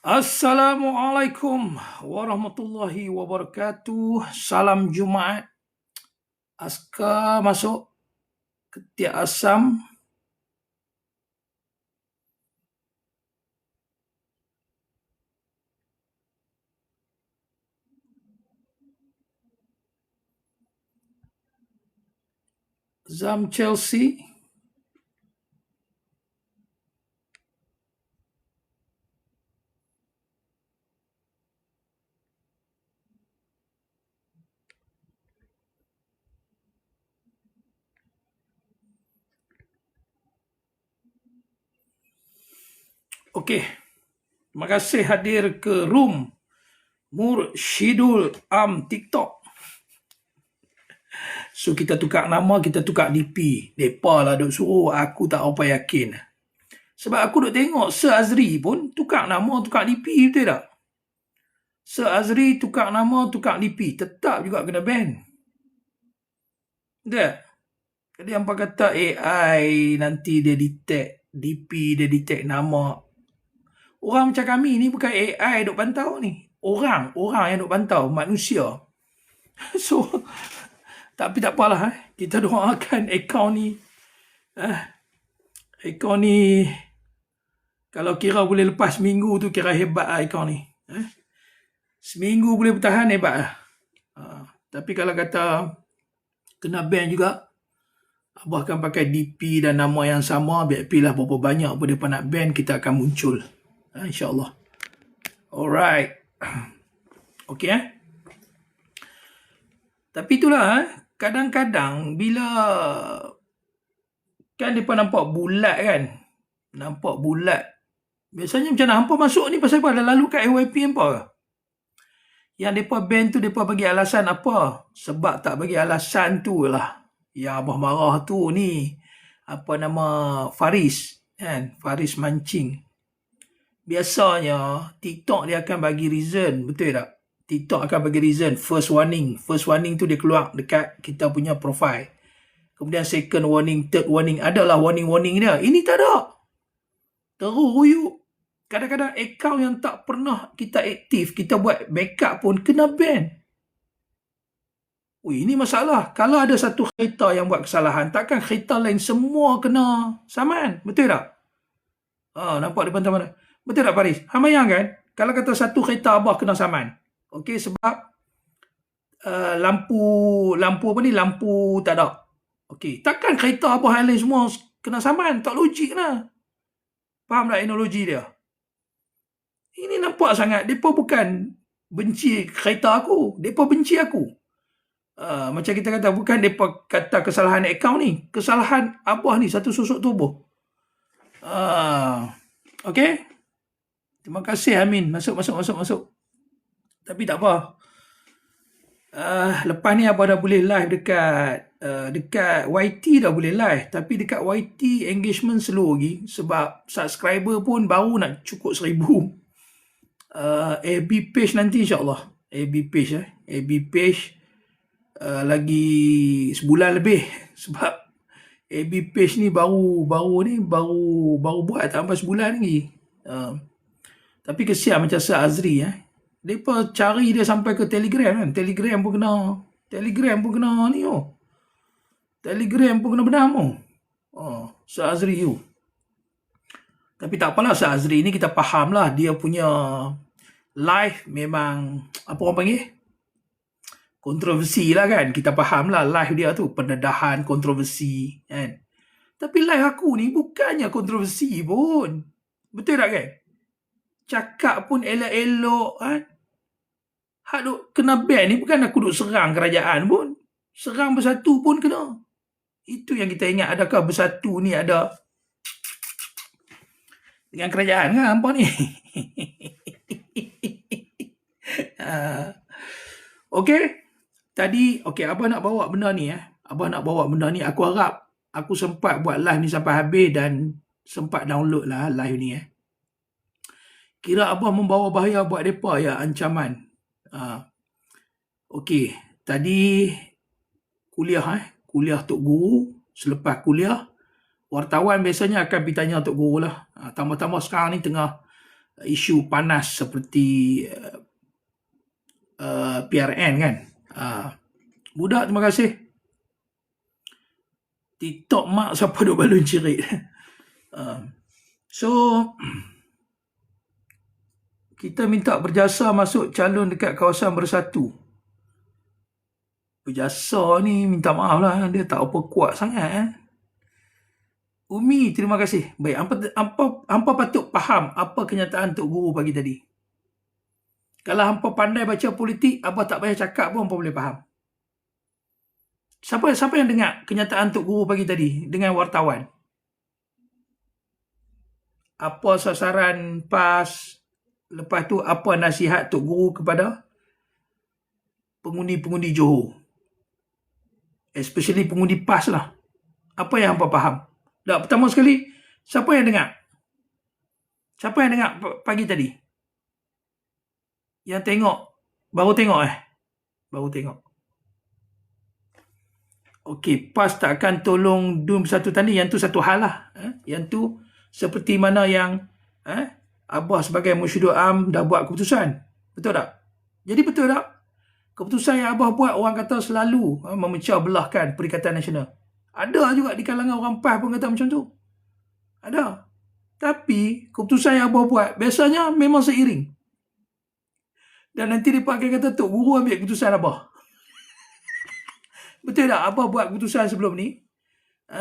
Assalamualaikum warahmatullahi wabarakatuh. Salam Jumaat. Askar masuk ketiak asam. Zam Chelsea. Okey. Terima kasih hadir ke room Mursyidul Am TikTok. So kita tukar nama, kita tukar DP. Depa lah duk suruh, aku tak apa yakin. Sebab aku duk tengok Sir Azri pun tukar nama, tukar DP, betul tak? Sir Azri tukar nama, tukar DP, tetap juga kena ban. Betul tak? Jadi hampa kata AI nanti dia detect DP, dia detect nama. Orang macam kami ni bukan AI duk pantau ni. Orang yang duk pantau, manusia. So, tapi tak apalah. Kita doakan akaun ni. Akaun ni, kalau kira boleh lepas seminggu tu kira hebat lah akaun ni. Seminggu boleh bertahan hebat lah. Tapi kalau kata kena ban juga, Abah akan pakai DP dan nama yang sama. VIP lah berapa banyak pun mereka nak ban, kita akan muncul. InsyaAllah. Alright. Okay. Tapi itulah, kadang-kadang bila kan mereka nampak bulat kan. Nampak bulat. Biasanya macam mana? Hampa masuk ni pasal apa? Dah lalu kat AYP hampa ke? Yang mereka ban tu, mereka bagi alasan apa? Sebab tak bagi alasan tu lah. Yang Abah marah tu ni. Apa nama? Faris. Kan? Faris mancing. Biasanya TikTok dia akan bagi reason, betul tak? TikTok akan bagi reason, first warning tu dia keluar dekat kita punya profile. Kemudian second warning, third warning, adalah warning dia. Ini tak ada. Terus ruyuk. Kadang-kadang akaun yang tak pernah kita aktif, kita buat backup pun kena ban. Ini masalah. Kalau ada satu kereta yang buat kesalahan, takkan kereta lain semua kena saman, betul tak? Nampak depan mana? Betul tak Faris? Hamayang kan? Kalau kata satu kereta Abah kena saman. Okey, sebab lampu apa ni? Lampu tak ada. Okey, takkan kereta Abah yang lain semua kena saman? Tak logik lah. Faham tak teknologi dia? Ini nampak sangat. Mereka bukan benci kereta aku. Mereka benci aku. Macam kita kata, bukan mereka kata kesalahan akaun ni. Kesalahan Abah ni, satu susuk tubuh. Okey? Terima kasih Amin. Masuk. Tapi tak apa. Lepas ni Abah dah boleh live dekat YT dah boleh live. Tapi dekat YT engagement slow lagi. Sebab subscriber pun baru nak cukup 1,000. AB page nanti insyaAllah. AB page lagi sebulan lebih. Sebab AB page ni baru buat tak sampai sebulan lagi. Tapi kesian macam Sir Azri. Mereka cari dia sampai ke Telegram kan. Telegram pun kena ni. Telegram pun kena benam. Sir Azri tu. Tapi tak apalah, Sir Azri ni kita faham lah. Dia punya live memang, apa orang panggil? Kontroversi lah kan. Kita faham lah live dia tu. Pendedahan, kontroversi kan. Tapi live aku ni bukannya kontroversi pun. Betul tak kan? Cakap pun elok-elok kan. Hak duk kena ban ni bukan aku duk serang kerajaan pun. Serang Bersatu pun kena. Itu yang kita ingat. Adakah Bersatu ni ada dengan kerajaan kan hampa ni? Okey. Tadi, Abah nak bawa benda ni. Aku harap aku sempat buat live ni sampai habis dan sempat download lah live ni. Kira Abah membawa bahaya buat mereka ya, ancaman. Okey, tadi kuliah Tok Guru. Selepas kuliah, wartawan biasanya akan pergi tanya Tok Guru lah. Tambah-tambah sekarang ni tengah isu panas seperti PRN kan. Budak, terima kasih. TikTok mak siapa duk balun cirit. So kita minta berjasa masuk calon dekat kawasan Bersatu. Berjasa ni minta maaf lah, dia tak apa kuat sangat. Umi, terima kasih. Baik, hampa patut faham apa kenyataan Tok Guru pagi tadi. Kalau hampa pandai baca politik, apa tak payah cakap pun hampa boleh faham. Siapa yang dengar kenyataan Tok Guru pagi tadi dengan wartawan? Apa sasaran PAS? Lepas tu apa nasihat Tok Guru kepada pengundi-pengundi Johor? Especially pengundi PAS lah. Apa yang hampa faham? Dah, pertama sekali, siapa yang dengar? Siapa yang dengar pagi tadi? Yang tengok? Baru tengok Baru tengok. Okey, PAS tak akan tolong DUN Bersatu Tani. Yang tu satu hal lah. Yang tu seperti mana yang Abah sebagai Mursyidul Am dah buat keputusan. Betul tak? Jadi betul tak? Keputusan yang Abah buat orang kata selalu memecah belahkan Perikatan Nasional. Ada juga di kalangan orang PAS pun kata macam tu. Ada. Tapi keputusan yang Abah buat biasanya memang seiring. Dan nanti mereka akan kata Tok Guru ambil keputusan Abah. Betul tak? Abah buat keputusan sebelum ni.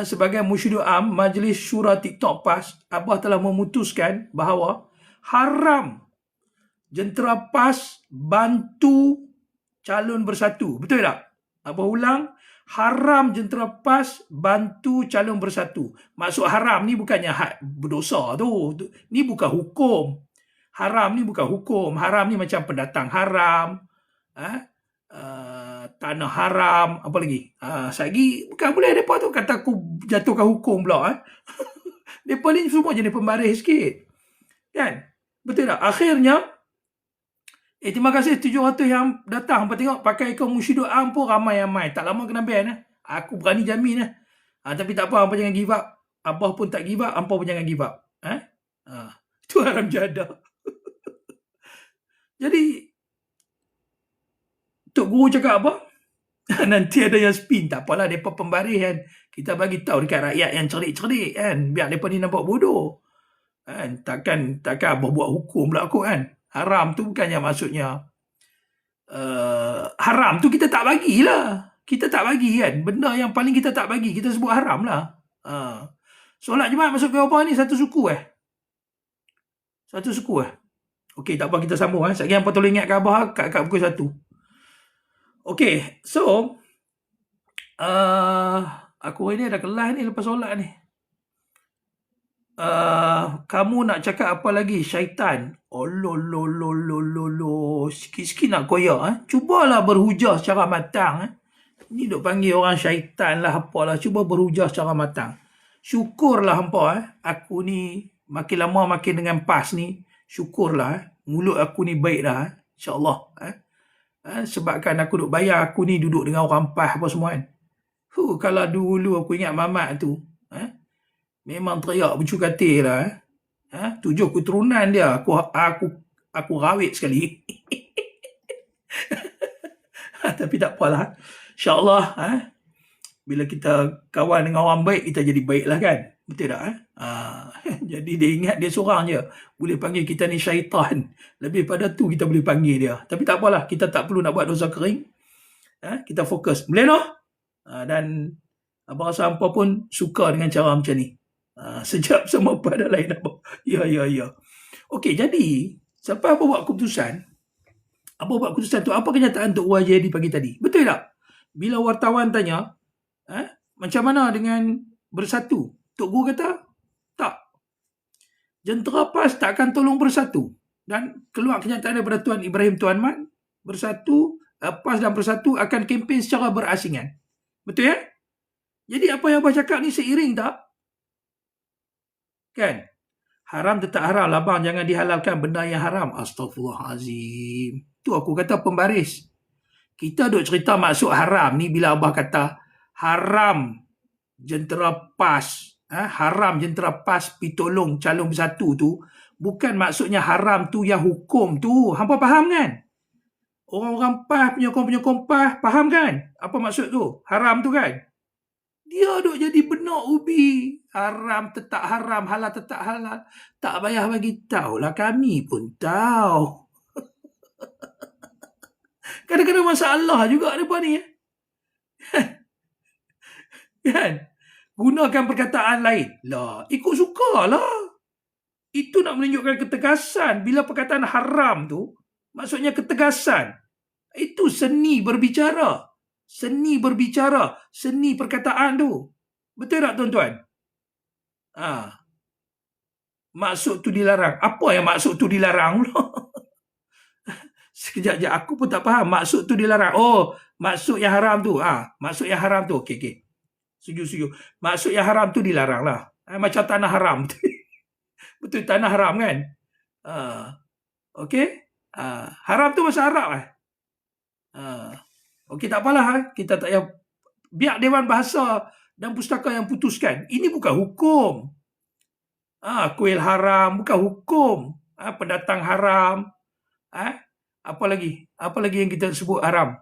Sebagai Mursyidul Am Majlis Syura TikTok PAS, Abah telah memutuskan bahawa haram jentera PAS bantu calon Bersatu. Betul tak? Abah ulang, haram jentera PAS bantu calon Bersatu. Maksud haram ni bukannya berdosa tu. Ni bukan hukum. Haram ni bukan hukum. Haram ni macam pendatang haram, tanah haram, apa lagi? Lagi bukan boleh mereka tu kata aku jatuhkan hukum pula. Mereka ni semua jenis pembaris sikit. Kan? Betul tak? Akhirnya, terima kasih 700 yang datang. Hampa tengok pakai akaun Mursyidul Am pun ramai-ramai. Tak lama kena ban. Aku berani jamin. Tapi tak apa, hampa jangan give up. Abah pun tak give up, hampa pun jangan give up. Itu haram jadah. Jadi, Tok Guru cakap apa? Nanti ada yang spin. Tak apalah, mereka pembaris kan. Kita bagi tahu dekat rakyat yang cerdik-cerdik kan. Biar mereka ni nampak bodoh. Kan? Takkan Abah buat hukum pula aku kan. Haram tu bukannya maksudnya haram tu kita tak bagilah. Kita tak bagi kan. Benda yang paling kita tak bagi, kita sebut haram lah. Solat Jumaat masuk ke apa ni? Satu suku Satu suku Okey, tak apa, kita sambung. Sekejap lagi hampa tolong ingatkan Abah kat pukul 1. Okey, so aku ini ada kelas ni lepas solat ni. Kamu nak cakap apa lagi? Syaitan. Sikit-sikit nak koyak. Cubalah berhujah secara matang. Ni duk panggil orang syaitan lah, apalah. Cuba berhujah secara matang. Syukurlah hampa. Aku ni makin lama makin dengan PAS ni. Syukurlah. Mulut aku ni baik dah. InsyaAllah. Sebabkan aku duk bayar aku ni duduk dengan orang PAS apa semua kan. Kalau dulu aku ingat mamat tu. Memang teriak bucu katil lah. 7 keturunan dia. Aku rawit sekali. Tapi tak apalah. InsyaAllah. Bila kita kawan dengan orang baik, kita jadi baik lah kan. Betul tak? Jadi dia ingat dia seorang je. Boleh panggil kita ni syaitan. Lebih pada tu kita boleh panggil dia. Tapi tak apalah. Kita tak perlu nak buat dosa kering. Kita fokus. Boleh no? Dan abang rasa hampa pun suka dengan cara macam ni. Sejak semua pada lain apa. Ya. Okey, jadi siapa apa buat keputusan? Apa buat keputusan tu? Apa kenyataan Tok Wajedi pagi tadi? Betul tak? Bila wartawan tanya, macam mana dengan Bersatu? Tok Guru kata, tak. Jentera PAS tak akan tolong Bersatu. Dan keluar kenyataan daripada Tuan Ibrahim Tuan Mat, Bersatu, PAS dan Bersatu akan kempen secara berasingan. Betul ya? Jadi apa yang abang cakap ni seiring tak? Kan? Haram tetap haram lah bang. Jangan dihalalkan benda yang haram. Astaghfirullahalazim. Tu aku kata pembaris. Kita duk cerita maksud haram ni bila abah kata haram jentera PAS. Haram jentera PAS pergi tolong calon Bersatu tu. Bukan maksudnya haram tu yang hukum tu. Hampa faham kan? Orang-orang PAS, penyokong-penyokong PAS, faham kan? Apa maksud tu? Haram tu kan? Dia duk jadi benak ubi. Haram tetap haram, halal tetap halal. Tak payah bagi tahu lah, kami pun tahu. Kadang-kadang masalah juga depan ni. Kan? Gunakan perkataan lain. Lah, ikut suka lah. Itu nak menunjukkan ketegasan. Bila perkataan haram tu, maksudnya ketegasan. Itu seni berbicara. Seni berbicara. Seni perkataan tu. Betul tak tuan-tuan? Maksud tu dilarang. Apa yang maksud tu dilarang pula? Sekejap je, aku pun tak faham. Maksud tu dilarang. Oh, maksud yang haram tu. Maksud yang haram tu. Okey. Setuju. Maksud yang haram tu dilarang lah. Macam tanah haram tu. Betul, tanah haram kan? Okey. Haram tu bahasa Arab Okey, tak apalah. Kita tak payah. Biar Dewan Bahasa dan Pustaka yang putuskan. Ini bukan hukum. Kuil haram bukan hukum. Pendatang haram. Apa lagi yang kita sebut haram?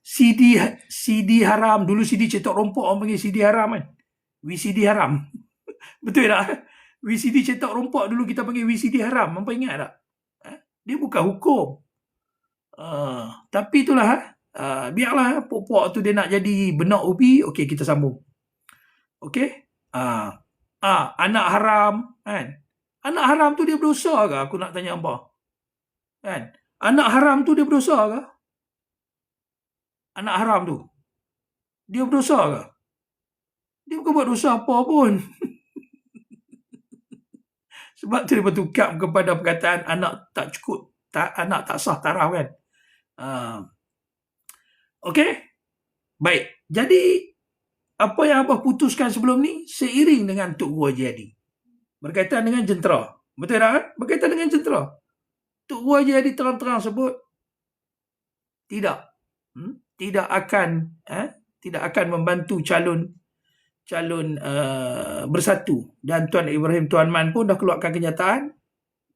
CD haram. Dulu CD cetak rompok orang panggil CD haram kan. VCD haram. Betul tak? VCD cetak rompok dulu kita panggil VCD haram. Apa ingat tak? Dia bukan hukum. Tapi itulah. Biarlah pokok tu dia nak jadi benak ubi. Okey, kita sambung. Okey. Anak haram kan. Anak haram tu dia berdosa ke? Aku nak tanya apa? Kan? Anak haram tu dia berdosa ke? Anak haram tu dia berdosa ke? Dia bukan buat dosa apa pun. Sebab tu dia bertukar kepada perkataan anak tak cukup, anak tak sah taraf kan. Okey. Baik. Jadi apa yang abah putuskan sebelum ni seiring dengan Tok Guru Haji Hadi. Berkaitan dengan jentera. Betul tak? Berkaitan dengan jentera. Tok Guru Haji Hadi terang-terang sebut tidak akan membantu calon Bersatu. Dan Tuan Ibrahim Tuan Man pun dah keluarkan kenyataan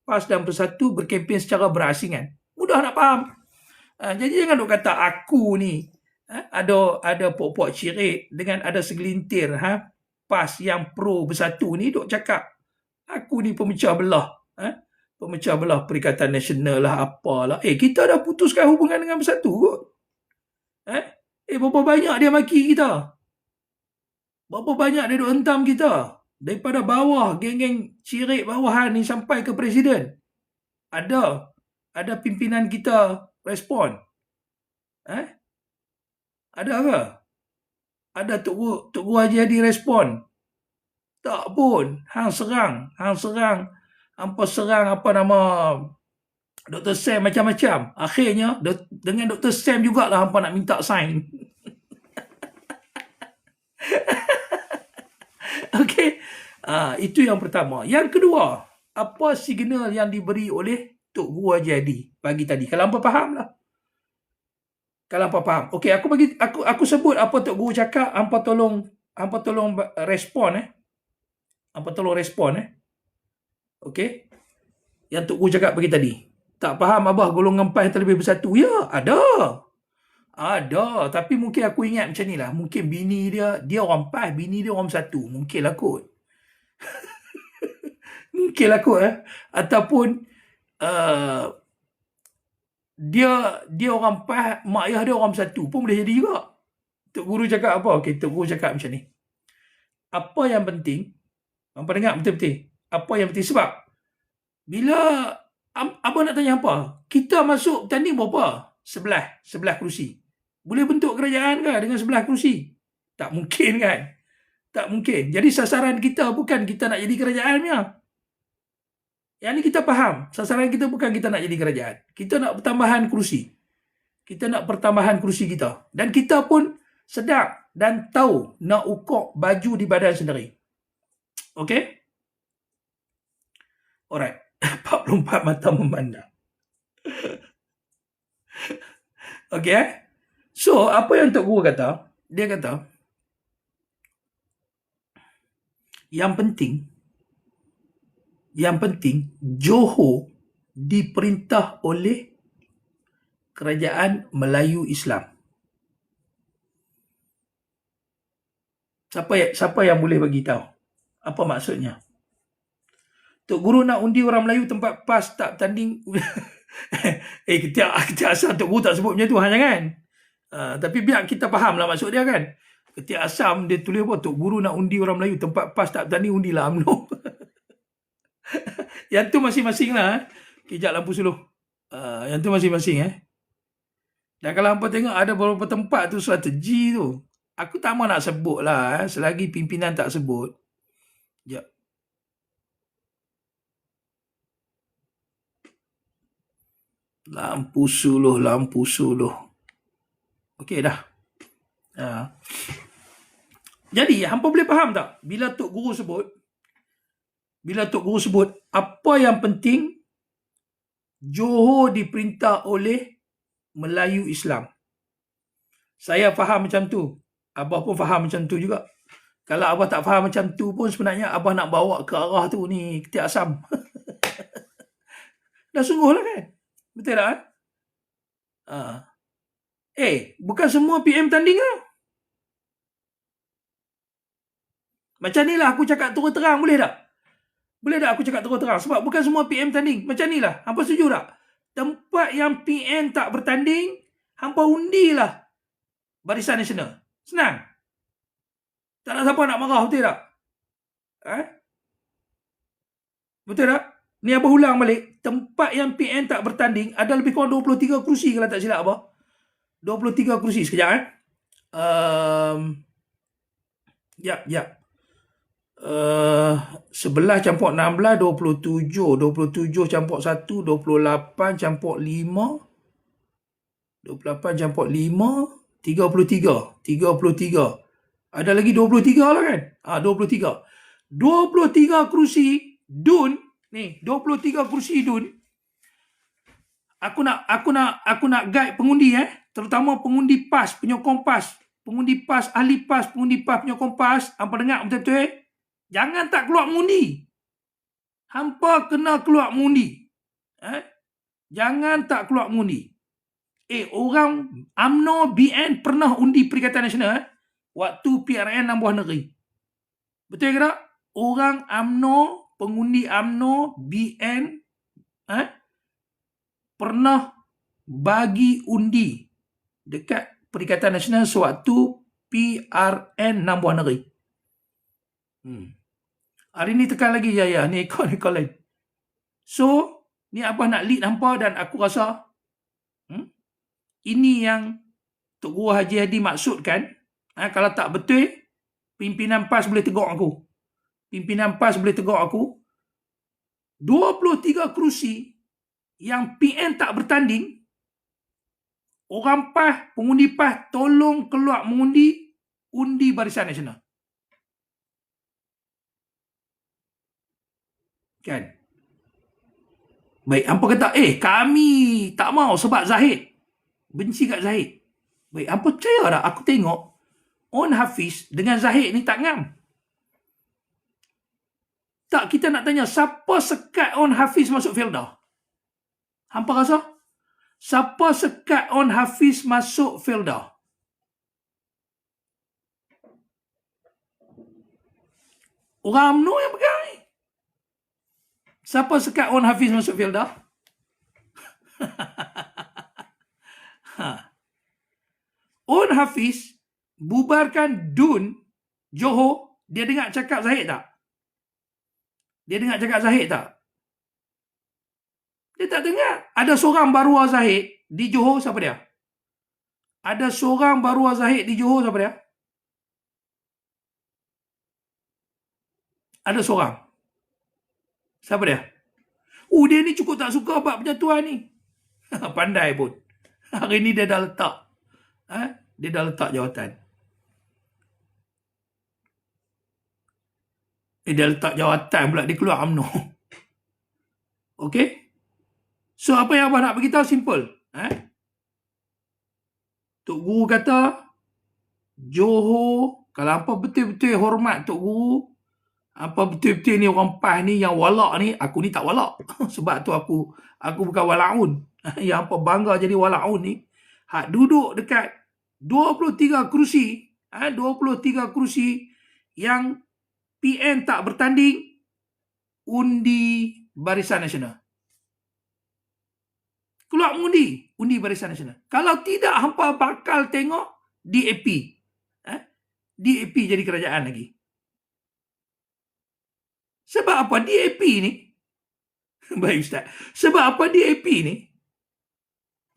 PAS dan Bersatu berkempen secara berasingan. Mudah nak faham. Jadi jangan duk kata aku ni ada pok-pok cirit dengan ada segelintir PAS yang pro Bersatu ni duk cakap aku ni pemecah belah. Pemecah belah Perikatan Nasional lah apalah. Kita dah putuskan hubungan dengan Bersatu kot. Berapa banyak dia maki kita? Berapa banyak dia duk hentam kita? Daripada bawah, geng-geng cirit bawahan ni sampai ke Presiden. Ada pimpinan kita respon. Ada ke? Ada Tok Guru Haji Hadi respon? Tak pun. Hang serang. Hampa serang apa nama Dr. Sam macam-macam. Akhirnya dengan Dr. Sam jugalah hampa nak minta sign. Okey. Itu yang pertama. Yang kedua, apa signal yang diberi oleh Tok Guru Haji Hadi pagi tadi? Kalau hampa faham lah. Kalau hampa faham. Okey, aku sebut apa Tok Guru cakap, hampa tolong respon Hampa tolong respon Okey. Yang Tok Guru cakap pagi tadi. Tak faham abah golongan PAS terlebih Bersatu? Ya, ada. Tapi mungkin aku ingat macam ni lah. Mungkin bini dia orang PAS, bini dia orang Bersatu. Mungkin lah kot. Mungkin lah kot. Ataupun dia orang PAS, mak ayah dia orang Bersatu pun boleh jadi juga. Tok Guru cakap apa? Okey, Tok Guru cakap macam ni. Apa yang penting, hampa dengar betul-betul. Apa yang penting sebab bila abang nak tanya apa? Kita masuk tanding berapa? 11 kerusi. Boleh bentuk kerajaan ke dengan 11 kerusi? Tak mungkin kan? Tak mungkin. Jadi sasaran kita bukan kita nak jadi kerajaan punya. Yang ni kita faham. Sasaran kita bukan kita nak jadi kerajaan. Kita nak pertambahan kerusi. Kita nak pertambahan kerusi kita. Dan kita pun sedang dan tahu nak ukur baju di badan sendiri. Okey? Alright. 44 mata memandang. Okey So, apa yang Tok Guru kata? Dia kata, yang penting Yang penting, Johor diperintah oleh Kerajaan Melayu Islam. Siapa yang boleh bagi tahu? Apa maksudnya? Tok Guru nak undi orang Melayu tempat PAS tak tanding. Ketiak asal Tok Guru tak sebut macam tu, jangan. Tapi biar kita faham lah maksud dia kan. Ketiak asam dia tulis apa? Tok Guru nak undi orang Melayu tempat PAS tak tanding, undilah UMNO. Yang tu masing-masing lah. Kejap lampu suluh. Yang tu masing-masing. Dan kalau hampa tengok ada beberapa tempat tu strategi tu. Aku tak mau nak sebut lah. Selagi pimpinan tak sebut. Sekejap. Lampu suluh. Okey dah. Jadi hampa boleh faham tak? Bila Tok Guru sebut apa yang penting, Johor diperintah oleh Melayu Islam. Saya faham macam tu. Abah pun faham macam tu juga. Kalau Abah tak faham macam tu pun sebenarnya Abah nak bawa ke arah tu ni, ketiak asam. Dah sungguh lah kan? Betul tak? Bukan semua PM tanding lah. Macam ni lah aku cakap terus terang, boleh tak? Boleh tak aku cakap terus terang? Sebab bukan semua PM tanding. Macam ni lah. Hampa setuju tak? Tempat yang PM tak bertanding, hampa undilah Barisan Nasional. Senang. Tak nak siapa nak marah, betul tak? Betul tak? Ni Abah ulang balik. Tempat yang PM tak bertanding ada lebih kurang 23 kerusi kalau tak silap Abah. 23 kerusi. Sekejap Yap. 11 campur 16, 27. 27 campur 1, 28 campur 5. 28 campur 5, 33. Ada lagi 23 lah kan? 23. 23 kerusi DUN. Ni, 23 kerusi DUN. Aku nak guide pengundi terutama pengundi PAS, penyokong PAS, pengundi PAS, ahli PAS, pengundi PAS, penyokong PAS. Hampa dengar betul-betul jangan tak keluar mengundi. Hampa kena keluar mengundi. Jangan tak keluar mengundi. Orang UMNO BN pernah undi Perikatan Nasional waktu PRN 6 buah negeri. Betul ke tak? Orang UMNO, pengundi UMNO BN pernah bagi undi dekat Perikatan Nasional sewaktu PRN 6 buah negeri. Hari ni tekan lagi ya ni ikut lain. So ni Abah nak lead hampa dan aku rasa ini yang Tok Guru Haji Hadi maksudkan. Kalau tak betul, pimpinan PAS boleh tegur aku. 23 kerusi yang PN tak bertanding, orang PAS, pengundi PAS tolong keluar mengundi Barisan Nasional. Kan? Baik, hampa kata, kami tak mau sebab Zahid. Benci kat Zahid. Baik, hampa percaya tak? Aku tengok On Hafiz dengan Zahid ni tak ngam. Tak, kita nak tanya, siapa sekat On Hafiz masuk Felda? Hampa rasa? Siapa sekat On Hafiz masuk Felda? Orang UMNO yang pegang ni. Siapa sekat On Hafiz masuk Felda? On Hafiz bubarkan DUN Johor. Dia dengar cakap Zahid tak? Dia tak dengar. Ada seorang baruah Zahid di Johor, siapa dia? Ada seorang baruah Zahid di Johor, siapa dia? Ada seorang. Siapa dia? Dia ni cukup tak suka bab penyatuan ni. Pandai pun. Hari ni dia dah letak. Dia dah letak jawatan. Dia letak jawatan pula. Dia keluar UMNO. Okey? So, apa yang Abah nak beritahu simple. Tok Guru kata, Johor, kalau apa betul-betul hormat Tok Guru, Apa betul-betul ni orang PAS ni yang walak ni, aku ni tak walak. Sebab tu aku bukan walaun. Yang apa bangga jadi walaun ni, hak duduk dekat 23 kerusi, 23 kerusi yang PN tak bertanding, undi Barisan Nasional. Keluar undi Barisan Nasional. Kalau tidak, hampa bakal tengok DAP. DAP jadi kerajaan lagi. Sebab apa DAP ni? Baik Ustaz. Sebab apa DAP ni?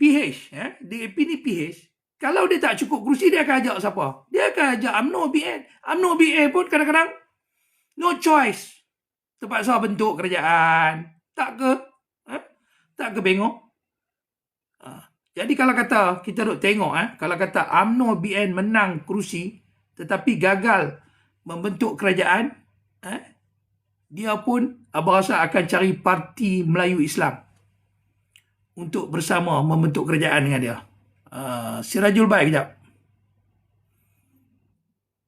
PH. DAP ni PH. Kalau dia tak cukup kerusi, dia akan ajak siapa? Dia akan ajak UMNO BN. UMNO BN pun kadang-kadang no choice. Terpaksa bentuk kerajaan. Tak ke? Tak ke bengok? Jadi kalau kata, kita duk tengok, kalau kata UMNO BN menang kerusi, tetapi gagal membentuk kerajaan, dia pun abang rasa akan cari parti Melayu Islam untuk bersama membentuk kerajaan dengan dia. Sirajul baik kejap.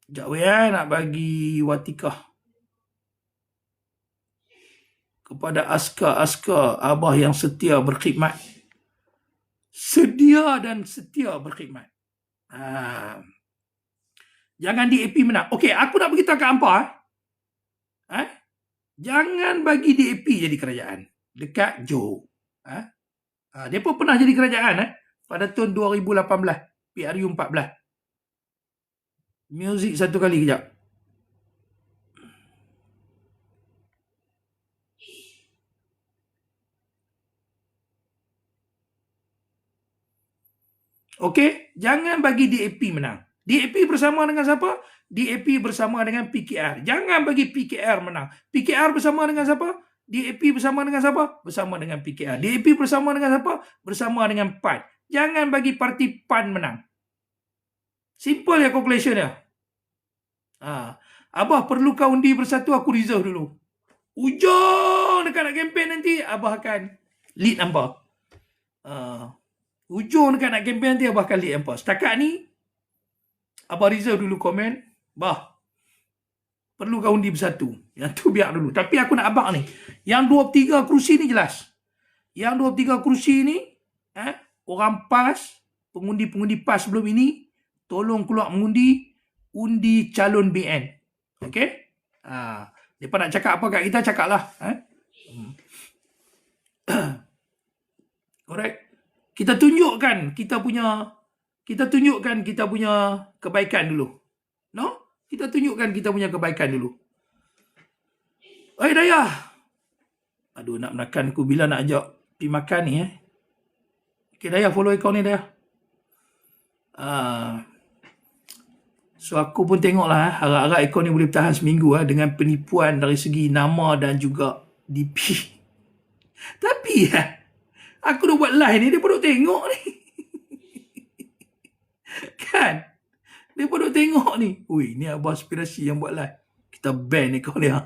Sekejap nak bagi watikah kepada askar-askar abah yang setia berkhidmat. Sedia dan setia berkhidmat. Jangan DAP menang. Okey, aku nak beritahu kat hampa. Jangan bagi DAP jadi kerajaan dekat Johor. Dia pun pernah jadi kerajaan pada tahun 2018, PRU 14. Muzik satu kali kejap. Okey, jangan bagi DAP menang. DAP bersama dengan siapa? DAP bersama dengan PKR. Jangan bagi PKR menang. PKR bersama dengan siapa? DAP bersama dengan siapa? Bersama dengan PKR. DAP bersama dengan siapa? Bersama dengan PAN. Jangan bagi parti PAN menang. Simple ya calculation dia. Abah perlukan undi bersatu, aku reserve dulu. Ujung dekat nak kempen nanti, Abah akan lead hampa. Ujung dekat nak kempen nanti, Abah akan lead hampa. Setakat ni, Abah reserve dulu komen. Bah, perlukan undi bersatu. Yang tu biar dulu. Tapi aku nak abang ni. Yang 23 kerusi ni jelas. Yang 23 kerusi ni, orang PAS, pengundi-pengundi PAS sebelum ini, tolong keluar mengundi undi calon BN. Okey? Mereka nak cakap apa kat kita, cakap lah. Alright. Kita tunjukkan kita punya kebaikan dulu. No? Kita tunjukkan kita punya kebaikan dulu. Oi Dayah. Aduh, nak menakan aku bila nak ajak pergi makan ni. Okay, Dayah, follow account ni, Dayah. So, aku pun tengoklah. Harap-harap account ni boleh bertahan seminggu dengan penipuan dari segi nama dan juga DP. Tapi, aku dah buat live ni, dia pun duk tengok ni. Kan? Dia pun duk tengok ni. Ui, ni abang aspirasi yang buat live. Kita ban account dia.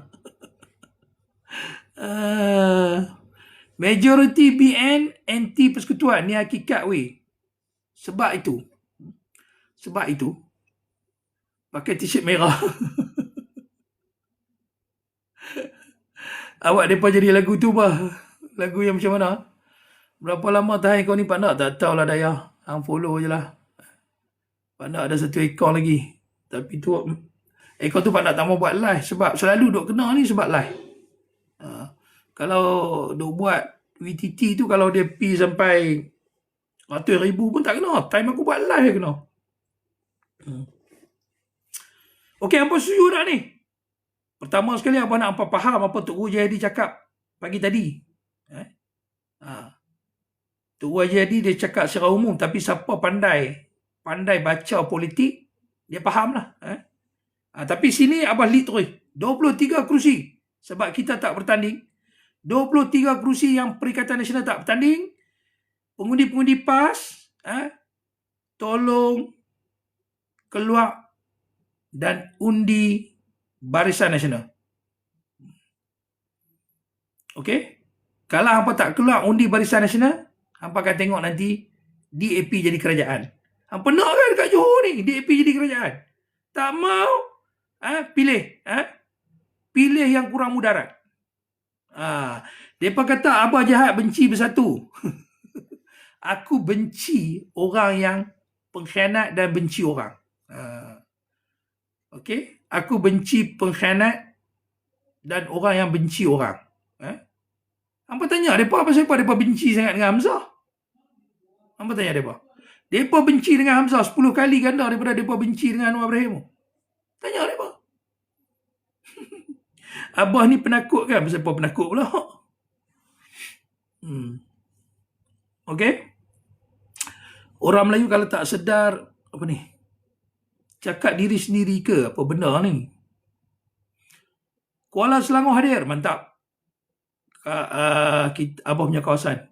Majority BN anti persekutuan. Ni hakikat weh. Sebab itu pakai t-shirt merah. Awak mereka jadi lagu tu bah. Lagu yang macam mana? Berapa lama tahan kau ni pandai? Tak tahulah Dayah. Hang follow je lah. Pandai ada satu akaun lagi. Tapi tu akaun tu pandai tak mau buat live. Sebab selalu duk kena ni sebab live. Kalau duk buat VTT tu, kalau dia pi sampai 100,000 pun tak kena. Time aku buat live kena. Okey, apa setuju tak ni? Pertama sekali, apa nak apa faham apa Tok Guru Jayadi cakap pagi tadi. Tok Guru Jayadi dia cakap secara umum, tapi siapa pandai baca politik, dia faham lah. Tapi sini Abah lead terus. 23 kerusi. Sebab kita tak bertanding. 23 kerusi yang Perikatan Nasional tak bertanding. Pengundi-pengundi PAS, tolong keluar dan undi Barisan Nasional. Okey? Kalau hampa tak keluar undi Barisan Nasional, hampa akan tengok nanti DAP jadi kerajaan. Hampa nak kan dekat Johor ni DAP jadi kerajaan? Tak mau pilih pilih yang kurang mudarat. Mereka kata Abah jahat, benci bersatu. Aku benci orang yang pengkhianat dan benci orang. Okey, aku benci pengkhianat dan orang yang benci orang. Hampa tanya mereka pasal apa mereka benci sangat dengan Hamzah? Hampa tanya mereka. Mereka benci dengan Hamzah 10 kali ganda daripada mereka benci dengan Anwar Ibrahim. Tanya mereka. Abah ni penakut kan? Pasal apa penakut pula? Okey. Orang Melayu kalau tak sedar apa ni, cakap diri sendiri ke apa benda ni. Kuala Selangor hadir, mantap. Abah punya kawasan.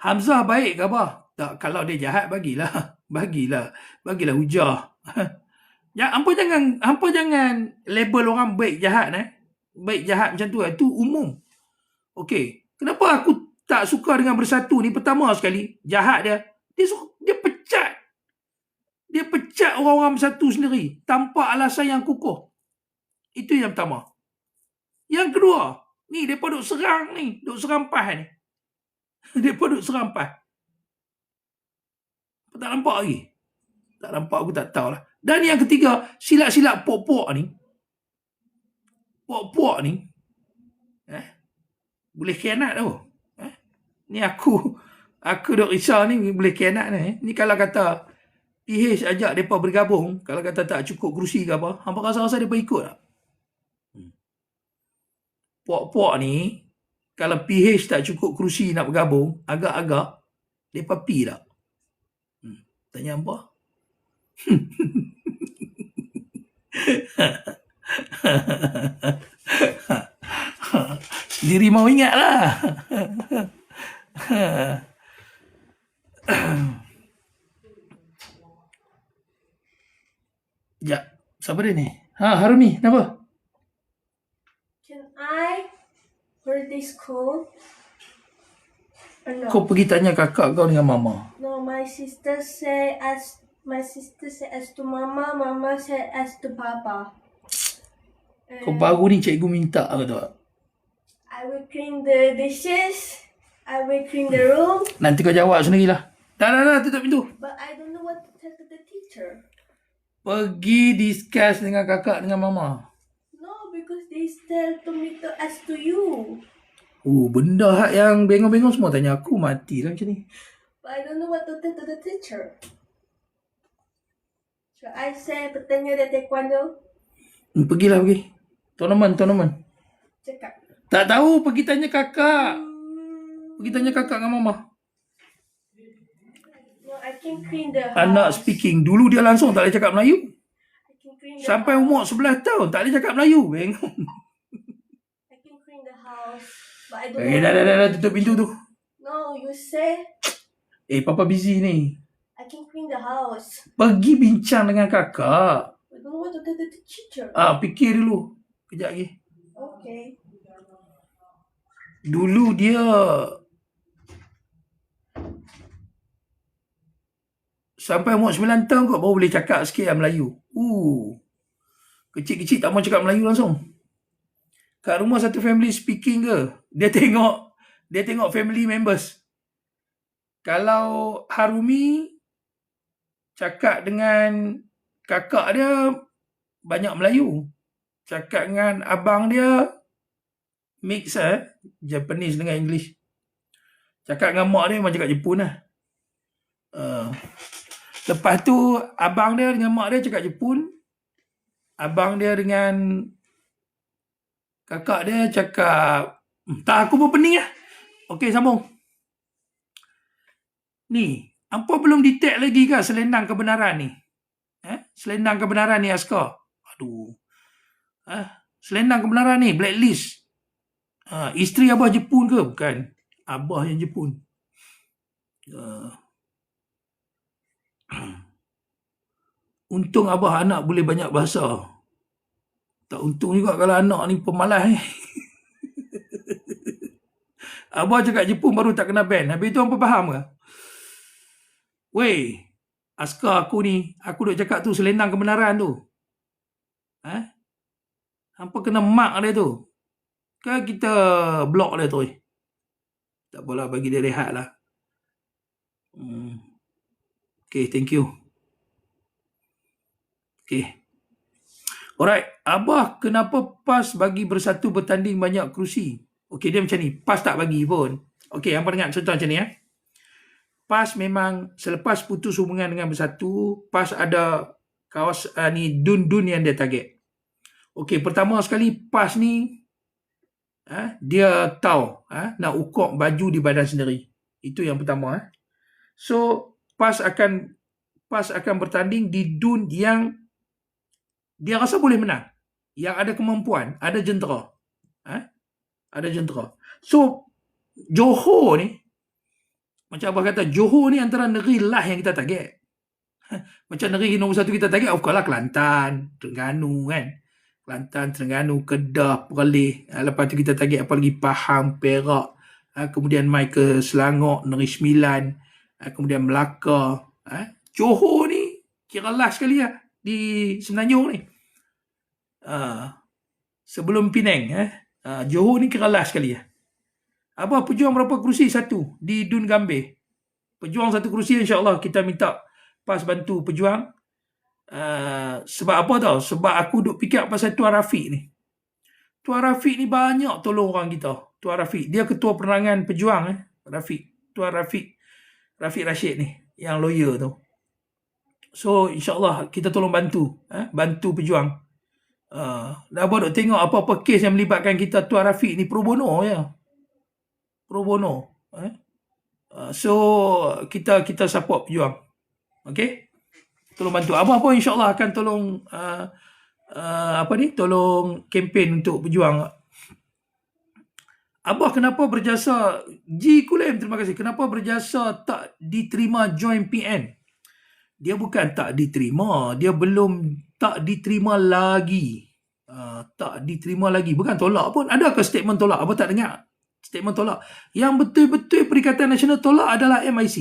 Hamzah baik ke Abah? Tak, kalau dia jahat bagilah. Bagilah hujah. Ya, hampa jangan label orang baik jahat Baik jahat macam tu. Itu umum. Okey. Kenapa aku tak suka dengan Bersatu ni? Pertama sekali, jahat dia pecat. Dia pecat orang-orang Bersatu sendiri tanpa alasan yang kukuh. Itu yang pertama. Yang kedua, ni depa duk serang ni, duk serampas ni. Depa duk serampas. Tak nampak lagi. Tak nampak, aku tak tahulah. Dan yang ketiga, silap-silap pok-pok ni. Pok-pok ni boleh khianat tau. Ni aku duk risau ni boleh khianat ni. Ni kalau kata PH ajak mereka bergabung, kalau kata tak cukup kerusi ke apa, hampa rasa mereka ikut tak? Pok-pok ni, kalau PH tak cukup kerusi nak bergabung, agak-agak mereka pi tak? Tanya hampa. Diri mau ingat lah. Ya, siapa dia ni? Harumi, kenapa? Can I wear this coat? Or no? Kau pergi tanya kakak kau dengan mama. No, my sister say as to mama, mama say as to papa. Kau baru ni cikgu minta ke tak? I will clean the dishes. I will clean the room. Nanti kau jawab sendirilah. Dah, tutup pintu. But I don't know what to tell to the teacher. Pergi discuss dengan kakak dengan mama. No, because they tell to me to ask to you. Benda hak yang bengong-bengong semua tanya aku, matilah macam ni. But I don't know what to tell to the teacher. Should I say bertanya the taekwondo? Pergi. Tournament. Cakap. Tak tahu, pergi tanya kakak. Pergi tanya kakak dengan mama. No, I can clean the house. Anak speaking. Dulu dia langsung tak boleh cakap Melayu. I can clean the Sampai house. umur 11 tahun tak boleh cakap Melayu. Bengong. I can clean the house. But I don't know. Dah, tutup pintu tu. No, you say Papa busy ni. I can clean the house. Pergi bincang dengan kakak. I don't know what to tell the teacher. Fikir dulu. Kejap lagi. Okay. Dulu dia sampai umur 9 tahun kot baru boleh cakap sikit Melayu. Kecil-kecil tak mau cakap Melayu langsung. Kat rumah satu family speaking ke, dia tengok family members. Kalau Harumi cakap dengan kakak dia banyak Melayu. Cakap dengan abang dia mix Japanese dengan English. Cakap dengan mak dia memang cakap Jepun lah. Lepas tu abang dia dengan mak dia cakap Jepun. Abang dia dengan kakak dia cakap tak, aku pun pening lah. Okey, sambung. Ni, apa belum detect lagi ke selendang kebenaran ni? Selendang kebenaran ni askar. Selendang kebenaran ni blacklist. Isteri abah Jepun ke? Bukan. Abah yang Jepun. Untung abah anak boleh banyak bahasa. Tak untung juga kalau anak ni pemalas ni. Abah cakap Jepun baru tak kena ban. Habis tu apa faham ke? Weh, askar aku ni, aku duk cakap tu selendang kebenaran tu. Hampa kena mark dia tu. Kan kita block dia tu. Tak apalah, bagi dia rehat lah. Okay, thank you. Okay. Alright, Abah kenapa PAS bagi Bersatu bertanding banyak kerusi? Okay, dia macam ni. PAS tak bagi pun. Okay, hampa dengar contoh macam ni ya. PAS memang selepas putus hubungan dengan Bersatu, PAS ada kawasan ni dun-dun yang dia target. Okay, pertama sekali PAS ni dia tahu nak ukur baju di badan sendiri. Itu yang pertama. So PAS akan bertanding di dun yang dia rasa boleh menang, yang ada kemampuan, ada jentera. Ada jentera. So Johor ni, macam Abah kata, Johor ni antara negeri lah yang kita target. Macam negeri nombor satu kita target, of course lah Kelantan, Terengganu kan. Kelantan, Terengganu, Kedah, Perlis. Lepas tu kita target apa lagi, Pahang, Perak. Kemudian mai ke Selangor, Negeri Sembilan. Kemudian Melaka. Johor ni kira last sekali lah di Semenanjung ni. Sebelum Penang. Johor ni kira last sekali lah. Abah pejuang berapa kerusi? 1 di Dun Gambir. Pejuang 1 kerusi, insyaAllah kita minta PAS bantu pejuang. Sebab apa tau? Sebab aku duk fikir pasal Tuan Rafiq ni. Tuan Rafiq ni banyak tolong orang kita. Tuan Rafiq, dia ketua penerangan pejuang Rafiq. Tuan Rafiq Rashid ni, yang lawyer tu. So insyaAllah kita tolong bantu bantu pejuang. Abah duk tengok apa-apa kes yang melibatkan kita, Tuan Rafiq ni pro bono ya. Pro bono. So kita support pejuang. Okay, tolong bantu. Abah pun insyaAllah akan tolong tolong kempen untuk pejuang. Abah kenapa berjasa, G Kulem, terima kasih. Kenapa berjasa tak diterima join PN? Dia bukan tak diterima, dia belum tak diterima lagi. Tak diterima lagi, bukan tolak pun. Adakah statement tolak? Abah tak dengar statement tolak. Yang betul-betul Perikatan Nasional tolak adalah MIC.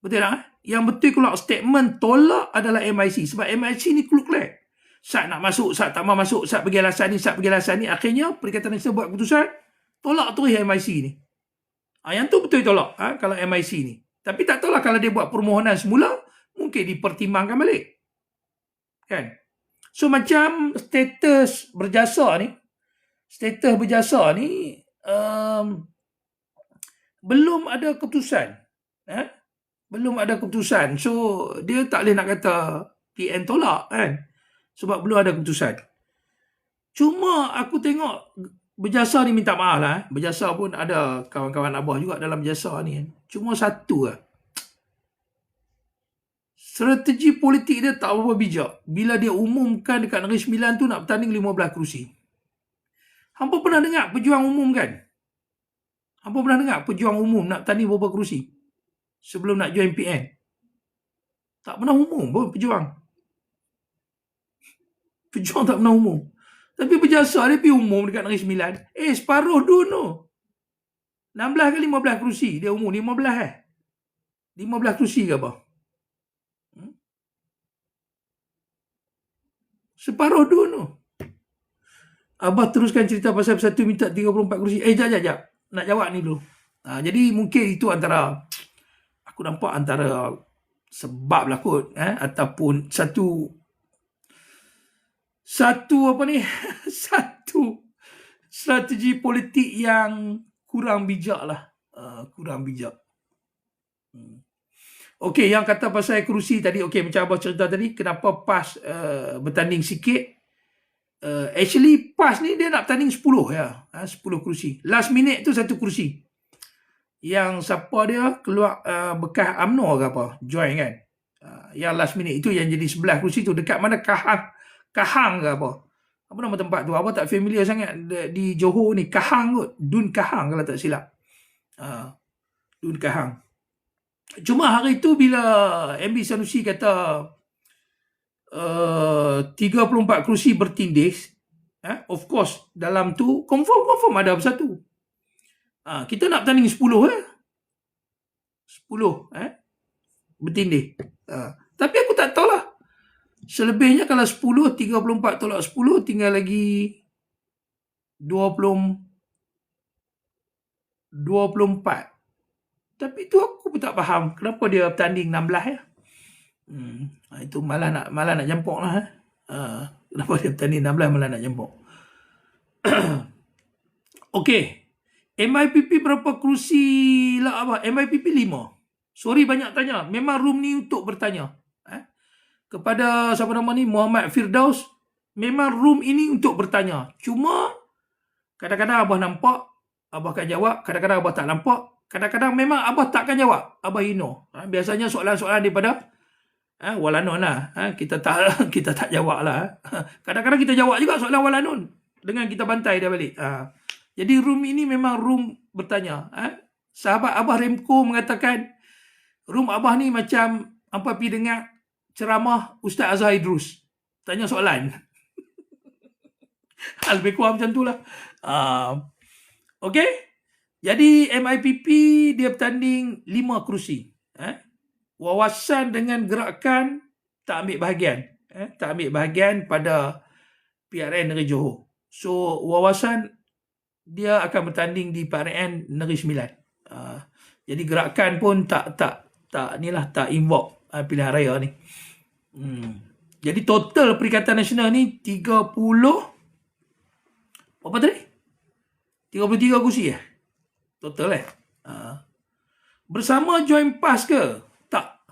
Betul tak? Yang betul keluar statement tolak adalah MIC. Sebab MIC ni kluk-klek. Sat nak masuk, Sat tak mau masuk, Sat pergi alasan ni, Sat pergi alasan ni. Akhirnya Perikatan Nasional buat keputusan, tolak terus MIC ni. Yang tu betul tolak kalau MIC ni. Tapi tak tahulah kalau dia buat permohonan semula, mungkin dipertimbangkan balik. Kan? So macam status berjasa ni, belum ada keputusan. Belum ada keputusan. So dia tak boleh nak kata PN tolak kan. Sebab belum ada keputusan. Cuma aku tengok berjasa ni minta maaf lah. Berjasa pun ada kawan-kawan Abah juga dalam berjasa ni. Cuma satu lah. Strategi politik dia tak apa bijak. Bila dia umumkan dekat Negeri Sembilan tu nak bertanding 15 kerusi. Hampa pernah dengar pejuang umum kan? Hampa pernah dengar pejuang umum nak bertanding berapa kerusi? Sebelum nak join PN. Tak pernah umum pun pejuang. Pejuang tak pernah umum. Tapi berjasa dia pergi umum dekat Negeri Sembilan. Separuh dulu. 16 ke 15 kerusi. Dia umum 15 15 kerusi ke apa? Separuh dulu. Abah teruskan cerita pasal Bersatu minta 34 kerusi. Jap. Nak jawab ni dulu. Jadi mungkin itu antara, aku nampak antara sebab lah kot. Ataupun satu strategi politik yang kurang bijak lah. Kurang bijak. Okey, yang kata pasal kerusi tadi, okey, macam Abah cerita tadi, kenapa PAS bertanding sikit. Actually PAS ni dia nak bertanding 10 ya. 10 kerusi. Last minute tu 1 kerusi. Yang siapa dia keluar bekas UMNO ke apa, join kan. Yang last minute itu yang jadi 11 kerusi tu dekat mana Kahang ke apa. Apa nama tempat tu? Abah tak familiar sangat di Johor ni. Kahang kot. Dun Kahang kalau tak silap. Dun Kahang. Cuma hari tu bila MB Sanusi kata 34 kerusi bertindih, of course dalam tu confirm ada Bersatu. Kita nak bertanding 10 10 bertindih. Tapi aku tak tahulah Selebihnya kalau 10, 34 tolak 10, tinggal lagi 24. Tapi tu aku pun tak faham kenapa dia bertanding 16 ya. Itu malah nak jempok lah. Kenapa dia bertanding 16 malah nak jempok. Okey. MIPP berapa kerusi lah abah? MIPP 5. Sorry banyak tanya. Memang room ni untuk bertanya. Kepada siapa nama ni, Muhammad Firdaus, memang room ini untuk bertanya. Cuma kadang-kadang abah nampak, abah akan jawab. Kadang-kadang abah tak nampak. Kadang-kadang memang abah takkan jawab. Abah ignore. Biasanya soalan-soalan daripada Walanon lah. Kita tak jawab lah. Kadang-kadang kita jawab juga soalan Walanon dengan kita bantai dia balik. Jadi room ini memang room bertanya. Sahabat abah Remco mengatakan room abah ni macam apa pergi dengar ceramah Ustaz Azhar Idrus. Tanya soalan. Lebih kurang macam tu lah. Okey. Jadi MIPP dia bertanding 5 kerusi. Wawasan dengan gerakan tak ambil bahagian. Tak ambil bahagian pada PRN Negeri Johor. So wawasan dia akan bertanding di PRN Negeri Sembilan. Jadi gerakan pun tak involve pilihan raya ni. Jadi total Perikatan Nasional ni 30 apa tadi? 33 kursi total Bersama Joint PAS ke? Tak.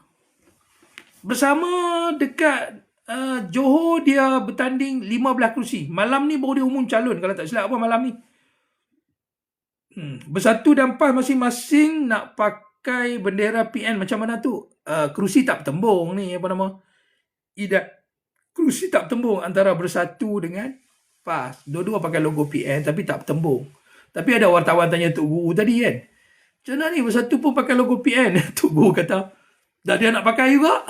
Bersama dekat Johor dia bertanding 15 kursi. Malam ni baru dia umum calon kalau tak silap apa malam ni. Bersatu dan PAS masing-masing nak pakai bendera PN macam mana tu? Kerusi tak bertembung ni apa nama? Kerusi tak bertembung antara Bersatu dengan PAS. Dua-dua pakai logo PN tapi tak bertembung. Tapi ada wartawan tanya Tok Guru tadi kan. Macam mana ni Bersatu pun pakai logo PN? Tok Guru kata, dah dia nak pakai juga.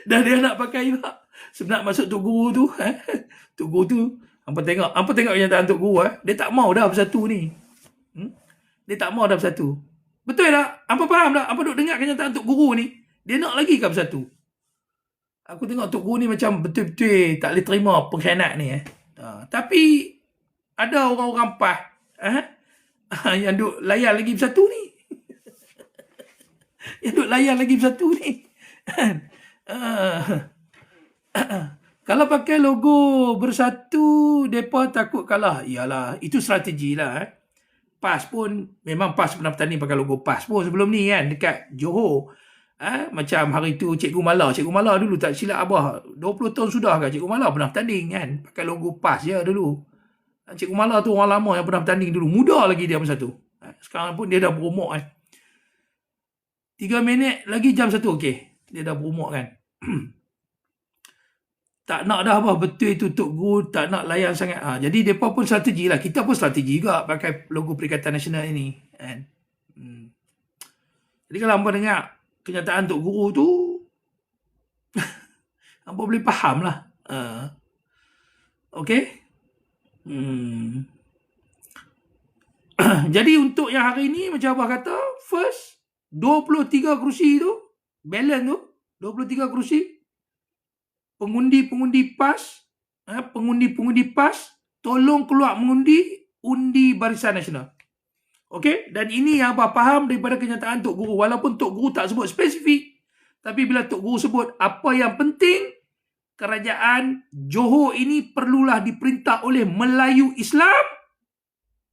Dah dia nak pakai juga. Sebenarnya masuk Tok Guru tu. Tok Guru tu, Hampa tengok kenyataan Tok Guru. Dia tak mau dah Bersatu ni. Dia tak mau dah Bersatu. Betul tak? Hampa faham tak? Hampa duk dengar kenyataan Tok Guru ni. Dia nak lagi ke Bersatu? Aku tengok Tok Guru ni macam betul-betul tak boleh terima pengkhianat ni. Tapi ada orang-orang PAS yang duk layan lagi Bersatu ni. Yang duk layan lagi Bersatu ni. Kalau pakai logo Bersatu, mereka takut kalah. Iyalah, itu strategi lah. PAS pun, memang PAS pernah bertanding pakai logo PAS pun sebelum ni kan, dekat Johor. Macam hari tu Cikgu Mala dulu tak silap abah 20 tahun sudah kan Cikgu Mala pernah bertanding kan pakai logo PAS je dulu. Cikgu Mala tu orang lama yang pernah bertanding dulu, muda lagi dia masa tu. Sekarang pun dia dah berumur 3 minit lagi jam 1 okey. Dia dah berumur kan. Tak nak dah abah betul itu Tok Guru tak nak layan sangat. Jadi depa pun strategi lah. Kita pun strategi juga pakai logo Perikatan Nasional ini kan. Jadi kalau hangpa dengar kenyataan Tok Guru tu hangpa boleh faham lah. Okey. Jadi untuk yang hari ni macam abah kata, first 23 kerusi tu, balance tu 23 kerusi. Pengundi-pengundi PAS, pengundi-pengundi PAS tolong keluar undi Barisan Nasional. Okey, dan ini yang abah faham daripada kenyataan Tok Guru. Walaupun Tok Guru tak sebut spesifik, tapi bila Tok Guru sebut apa yang penting, kerajaan Johor ini perlulah diperintah oleh Melayu Islam.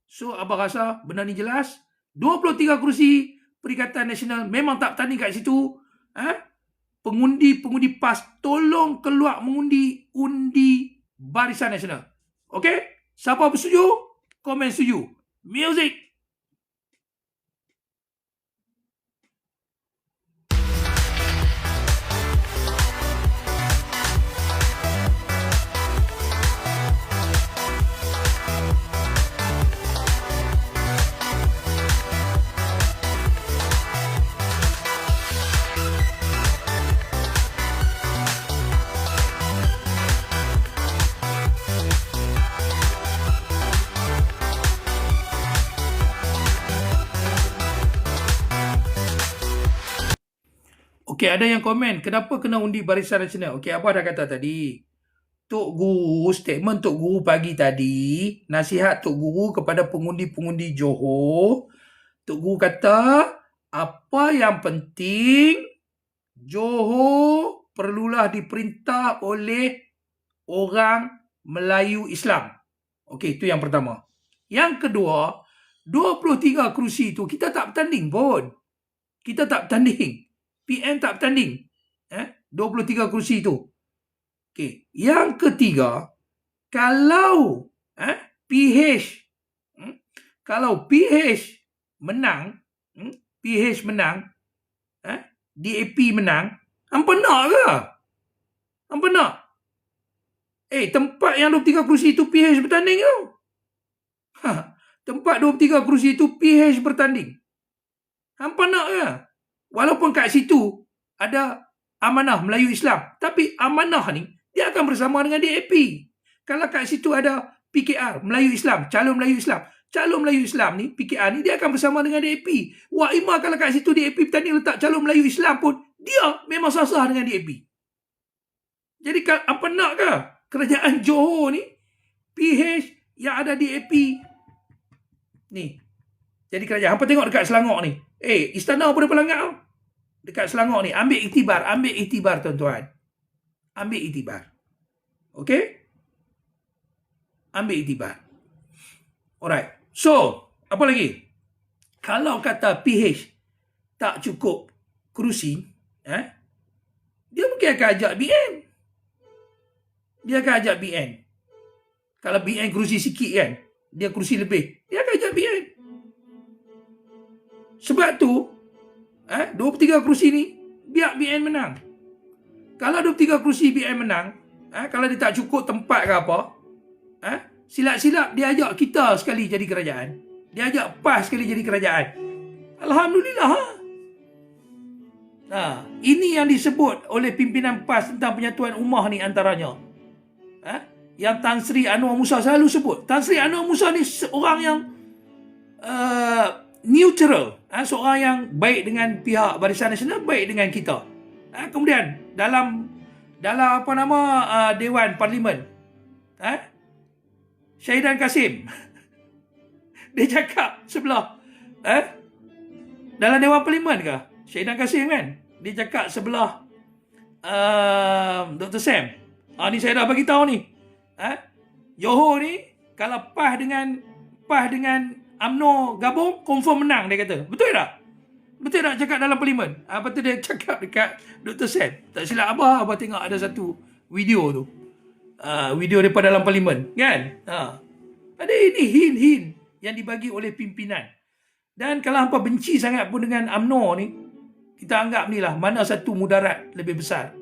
So abah rasa benda ni jelas. 23 kerusi Perikatan Nasional memang tak bertanding kat situ. Pengundi-pengundi PAS tolong keluar mengundi undi Barisan Nasional. Okey? Siapa bersetuju? Komen setuju. Music. Okey, ada yang komen, kenapa kena undi Barisan Nasional? Okey, Abah dah kata tadi. Tok Guru, statement Tok Guru pagi tadi, nasihat Tok Guru kepada pengundi-pengundi Johor. Tok Guru kata, apa yang penting, Johor perlulah diperintah oleh orang Melayu Islam. Okey, itu yang pertama. Yang kedua, 23 kerusi tu kita tak bertanding pun. Kita tak bertanding. PN tak bertanding. 23 kerusi tu. Okey, yang ketiga, kalau PH kalau PH menang, DAP menang, hampa nak ke? Hampa nak? Tempat yang 23 kerusi tu PH bertanding tu. Tempat 23 kerusi tu PH bertanding. Hampa nak ke? Walaupun kat situ ada Amanah Melayu Islam, tapi Amanah ni dia akan bersama dengan DAP. Kalau kat situ ada PKR Melayu Islam, calon Melayu Islam. Calon Melayu Islam ni, PKR ni, dia akan bersama dengan DAP. Wah, Ima kalau kat situ DAP bertanding letak calon Melayu Islam pun, dia memang sah-sah dengan DAP. Jadi apa nak ke? Kerajaan Johor ni, PH yang ada DAP ni. Jadi kerajaan, hampa tengok dekat Selangor ni. Istana apa dia pelanggar tau? Dekat Selangor ni, ambil iktibar tuan-tuan. Ambil iktibar. Okey? Ambil iktibar. Alright. So, apa lagi? Kalau kata PH tak cukup kerusi, dia mungkin akan ajak BN. Dia akan ajak BN. Kalau BN kerusi sikit kan, dia kerusi lebih, dia akan ajak BN. Sebab tu, 23 kerusi ni, biar BN menang. Kalau 23 kerusi BN menang, kalau dia tak cukup tempat ke apa, silap-silap dia ajak kita sekali jadi kerajaan. Dia ajak PAS sekali jadi kerajaan. Alhamdulillah. Ini yang disebut oleh pimpinan PAS tentang penyatuan ummah ni antaranya. Yang Tan Sri Anwar Musa selalu sebut. Tan Sri Anwar Musa ni seorang yang neutral. Seorang yang baik dengan pihak Barisan Nasional, baik dengan kita. Kemudian dalam apa nama Dewan Parlimen, Syahidan Kasim dia cakap sebelah dalam Dewan Parlimen ke Syahidan Kasim kan, dia cakap sebelah Dr. Sam. Ni saya dah bagi tahu ni. Johor ni kalau PAS dengan UMNO gabung, confirm menang, dia kata. Betul tak? Betul tak cakap dalam parlimen? Lepas tu dia cakap dekat Dr. Sam. Tak silap Abah tengok ada satu video tu. Video daripada dalam parlimen. Kan? Ada ini hint yang dibagi oleh pimpinan. Dan kalau hampa benci sangat pun dengan UMNO ni, kita anggap ni lah, mana satu mudarat lebih besar.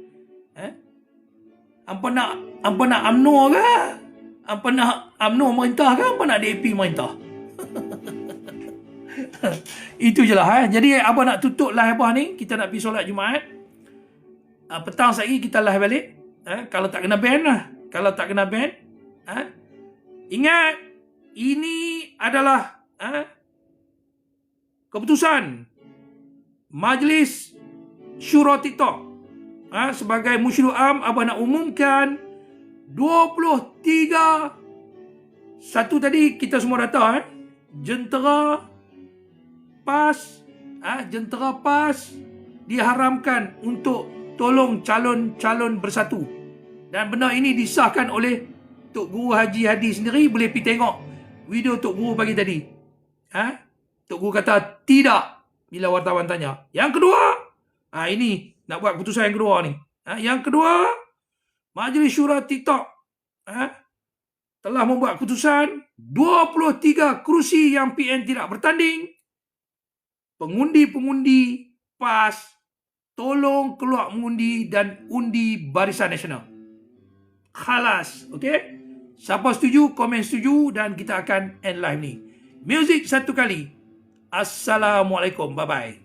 Hampa nak UMNO ke? Hampa nak UMNO merintah ke? Hampa nak DAP merintah? Itu je lah. Jadi Abah nak tutup live Abah ni. Kita nak pergi solat Jumaat. Petang lagi kita live balik. Kalau tak kena ban lah. Kalau tak kena ban, ingat, ini adalah keputusan Majlis Syura TikTok. Sebagai Musyirul Am, Abah nak umumkan 23 satu tadi kita semua data. Jentera PAS, jentera PAS diharamkan untuk tolong calon-calon bersatu. Dan benda ini disahkan oleh Tok Guru Haji Hadi sendiri. Boleh pergi tengok video Tok Guru pagi tadi. Tok Guru kata tidak bila wartawan tanya. Yang kedua, ini nak buat keputusan yang kedua ni. Yang kedua, Majlis Syura TikTok telah membuat keputusan 23 kerusi yang PN tidak bertanding. Pengundi-pengundi PAS tolong keluar mengundi dan undi Barisan Nasional. Khalas. Okey? Siapa setuju, komen setuju dan kita akan end live ni. Music satu kali. Assalamualaikum. Bye-bye.